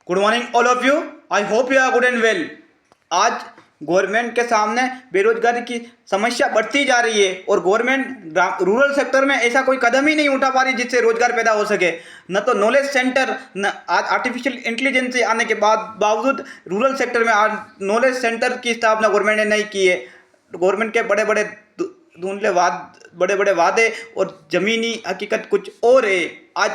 Good morning all of you. I hope you are good and well. आज government के सामने बेरोजगारी की समस्या बढ़ती जा रही है और गवर्नमेंट रूरल सेक्टर में ऐसा कोई कदम ही नहीं उठा पा रही जिससे रोजगार पैदा हो सके। न तो नॉलेज सेंटर, न आज आर्टिफिशियल इंटेलिजेंस आने के बावजूद रूरल सेक्टर में आज नॉलेज सेंटर की स्थापना गवर्नमेंट ने नहीं की है। गवर्नमेंट के बड़े बड़े धुंधले बड़े बड़े वादे और ज़मीनी हकीकत कुछ और है। आज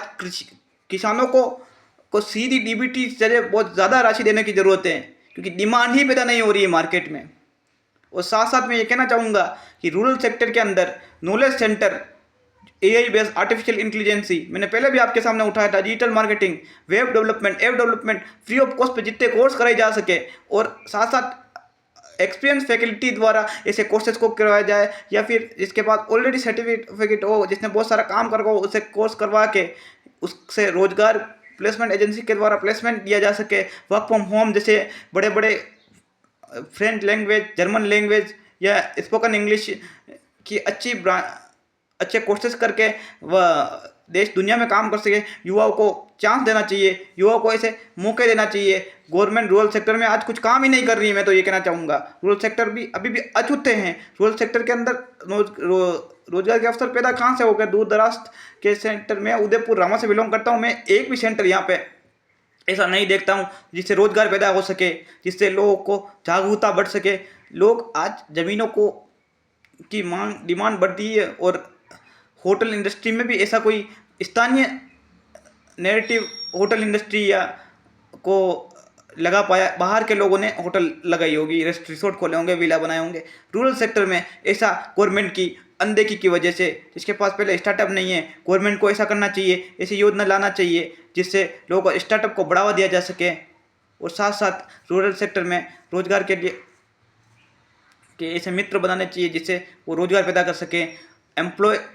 किसानों को सीधी डीबीटी से बहुत ज़्यादा राशि देने की ज़रूरत है, क्योंकि डिमांड ही पैदा नहीं हो रही है मार्केट में। और साथ साथ मैं ये कहना चाहूँगा कि रूरल सेक्टर के अंदर knowledge centre, AI based artificial intelligence, मैंने पहले भी आपके सामने उठाया था, digital marketing, web development, app development, free of cost पे जितने कोर्स कराए जा सके और साथ साथ एक्सपीरियंस फैकल्टी द्वारा ऐसे कोर्सेज को करवाया जाए, या फिर जिसके पास ऑलरेडी सर्टिफिकेट हो, जिसने बहुत सारा काम कर हो, उसे कोर्स करवा के उससे रोजगार प्लेसमेंट एजेंसी के द्वारा प्लेसमेंट दिया जा सके। वर्क फ्रॉम होम जैसे बड़े बड़े फ्रेंच लैंग्वेज, जर्मन लैंग्वेज या स्पोकन इंग्लिश की अच्छे कोर्सेज करके वह देश दुनिया में काम कर सके। युवाओं को चांस देना चाहिए, युवाओं को ऐसे मौके देना चाहिए। गवर्नमेंट रूरल सेक्टर में आज कुछ काम ही नहीं कर रही है। मैं तो ये कहना चाहूँगा रूरल सेक्टर भी अभी भी अछूते हैं। रूरल सेक्टर के अंदर रोजगार के अवसर पैदा कहाँ से हो गए? दूर दराज के सेंटर में, उदयपुर रामा से बिलोंग करता हूँ मैं, एक भी सेंटर यहाँ पे ऐसा नहीं देखता हूँ जिससे रोजगार पैदा हो सके, जिससे लोगों को जागरूकता बढ़ सके। लोग आज ज़मीनों को की मांग डिमांड बढ़ती है और होटल इंडस्ट्री में भी ऐसा कोई स्थानीय नैरेटिव होटल इंडस्ट्री या को लगा पाया। बाहर के लोगों ने होटल लगाई होगी, रिसोर्ट खोले होंगे, विला बनाए होंगे। रूरल सेक्टर में ऐसा गवर्नमेंट की अनदेखी की वजह से, जिसके पास पहले स्टार्टअप नहीं है, गवर्नमेंट को ऐसा करना चाहिए, ऐसी योजना लाना चाहिए जिससे लोगों को स्टार्टअप को बढ़ावा दिया जा सके। और साथ साथ रूरल सेक्टर में रोजगार के लिए कि ऐसे मित्र बनाने चाहिए जिससे वो रोजगार पैदा कर सके। एम्प्लॉयमेंट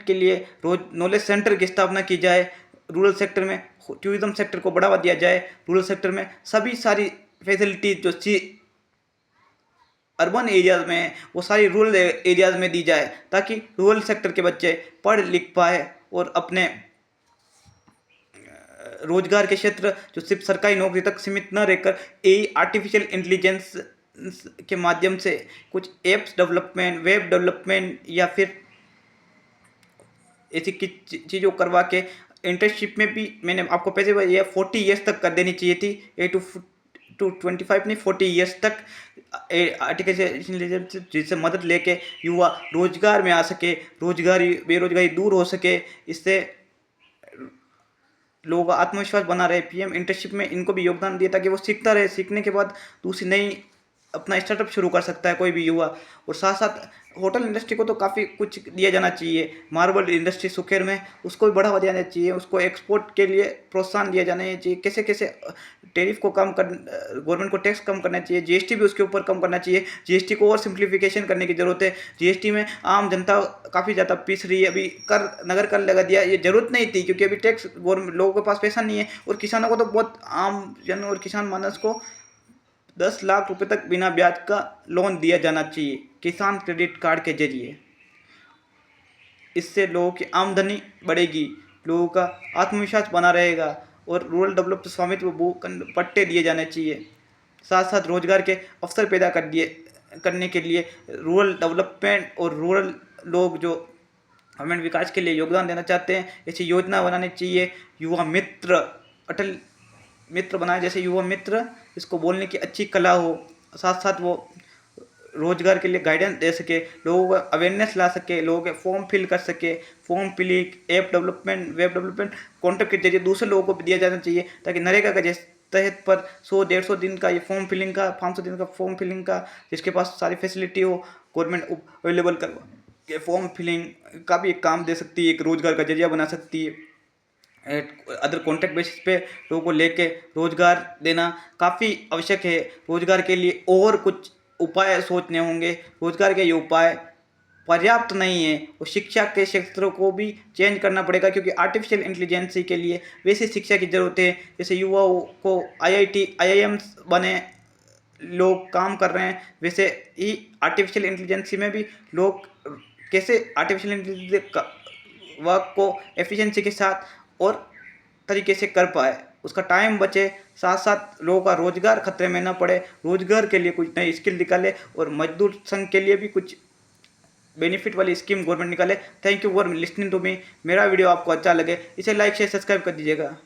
के लिए नॉलेज सेंटर की स्थापना की जाए। रूरल सेक्टर में टूरिज्म सेक्टर को बढ़ावा दिया जाए। रूरल सेक्टर में सभी सारी फैसिलिटीज जो अर्बन एरियाज में वो सारी रूरल एरियाज में दी जाए, ताकि रूरल सेक्टर के बच्चे पढ़ लिख पाए और अपने रोजगार के क्षेत्र जो सिर्फ सरकारी नौकरी तक सीमित न रहकर एआई आर्टिफिशियल इंटेलिजेंस के माध्यम से कुछ एप्स डेवलपमेंट, वेब डेवलपमेंट या फिर ऐसी चीज़ों करवा के इंटर्नशिप में भी मैंने आपको पैसे ये 40 ईयर्स तक कर देनी चाहिए थी। 8 to 25 नहीं, 40 ईयर्स तक आर्टिफिशियल इंटेलिजेंस जिससे मदद लेके युवा रोजगार में आ सके, बेरोजगारी दूर हो सके। इससे लोगों का आत्मविश्वास बना रहे। पीएम इंटर्नशिप में इनको भी योगदान दिया ताकि वो सीखता रहे, सीखने के बाद दूसरी नई अपना स्टार्टअप शुरू कर सकता है कोई भी युवा। और साथ साथ होटल इंडस्ट्री को तो काफ़ी कुछ दिया जाना चाहिए। मार्बल इंडस्ट्री सुखेर में, उसको भी बढ़ावा दिया जाना चाहिए, उसको एक्सपोर्ट के लिए प्रोत्साहन दिया जाना चाहिए। कैसे कैसे टैरिफ को कम कर, गवर्नमेंट को टैक्स कम करना चाहिए, जीएसटी भी उसके ऊपर कम करना चाहिए। जीएसटी को और सिंप्लीफिकेशन करने की ज़रूरत है। जीएसटी में आम जनता काफ़ी ज़्यादा पीस रही है। अभी नगर कर लगा दिया, ये ज़रूरत नहीं थी, क्योंकि अभी टैक्स लोगों के पास पैसा नहीं है। और किसानों को तो बहुत आम जन और किसान मानस को 10 लाख रुपए तक बिना ब्याज का लोन दिया जाना चाहिए किसान क्रेडिट कार्ड के जरिए। इससे लोगों की आमदनी बढ़ेगी, लोगों का आत्मविश्वास बना रहेगा और रूरल डेवलप्ड स्वामित्व पट्टे दिए जाने चाहिए। साथ साथ रोजगार के अवसर पैदा करने के लिए रूरल डेवलपमेंट और रूरल लोग जो गवर्नमेंट विकास के लिए योगदान देना चाहते हैं, ऐसी योजना बनानी चाहिए। युवा मित्र, अटल मित्र बनाए, जैसे युवा मित्र, इसको बोलने की अच्छी कला हो, साथ साथ वो रोजगार के लिए गाइडेंस दे सके, लोगों को अवेयरनेस ला सके, लोगों के फॉर्म फिल कर सके। Form filling, app development, web development contract के जरिए दूसरे लोगों को भी दिया जाना चाहिए, ताकि नरेगा का तहत पर 100-150 दिन का ये फॉर्म फिलिंग का, 500 दिन का फॉर्म फिलिंग का, जिसके पास सारी फैसिलिटी हो, गवर्नमेंट अवेलेबल करवा के फॉर्म फिलिंग का भी एक काम दे सकती है, एक रोजगार का जरिया बना सकती है। अदर कॉन्ट्रैक्ट बेसिस पे लोगों को लेके रोजगार देना काफ़ी आवश्यक है। रोजगार के लिए और कुछ उपाय सोचने होंगे। रोजगार के ये उपाय पर्याप्त नहीं है और शिक्षा के क्षेत्र को भी चेंज करना पड़ेगा, क्योंकि आर्टिफिशियल इंटेलिजेंसी के लिए वैसी शिक्षा की ज़रूरत है जैसे युवाओं को आईआईटी, आईआईएम्स बने लोग काम कर रहे हैं, वैसे ही आर्टिफिशियल इंटेलिजेंसी में भी लोग कैसे आर्टिफिशियल इंटेलिजेंस का वर्क को एफिशिएंसी के साथ और तरीके से कर पाए, उसका टाइम बचे, साथ साथ लोगों का रोजगार खतरे में न पड़े, रोजगार के लिए कुछ नई स्किल निकाले और मजदूर संघ के लिए भी कुछ बेनिफिट वाली स्कीम गवर्नमेंट निकाले। Thank you for listening to me. मेरा वीडियो आपको अच्छा लगे इसे लाइक शेयर सब्सक्राइब कर दीजिएगा।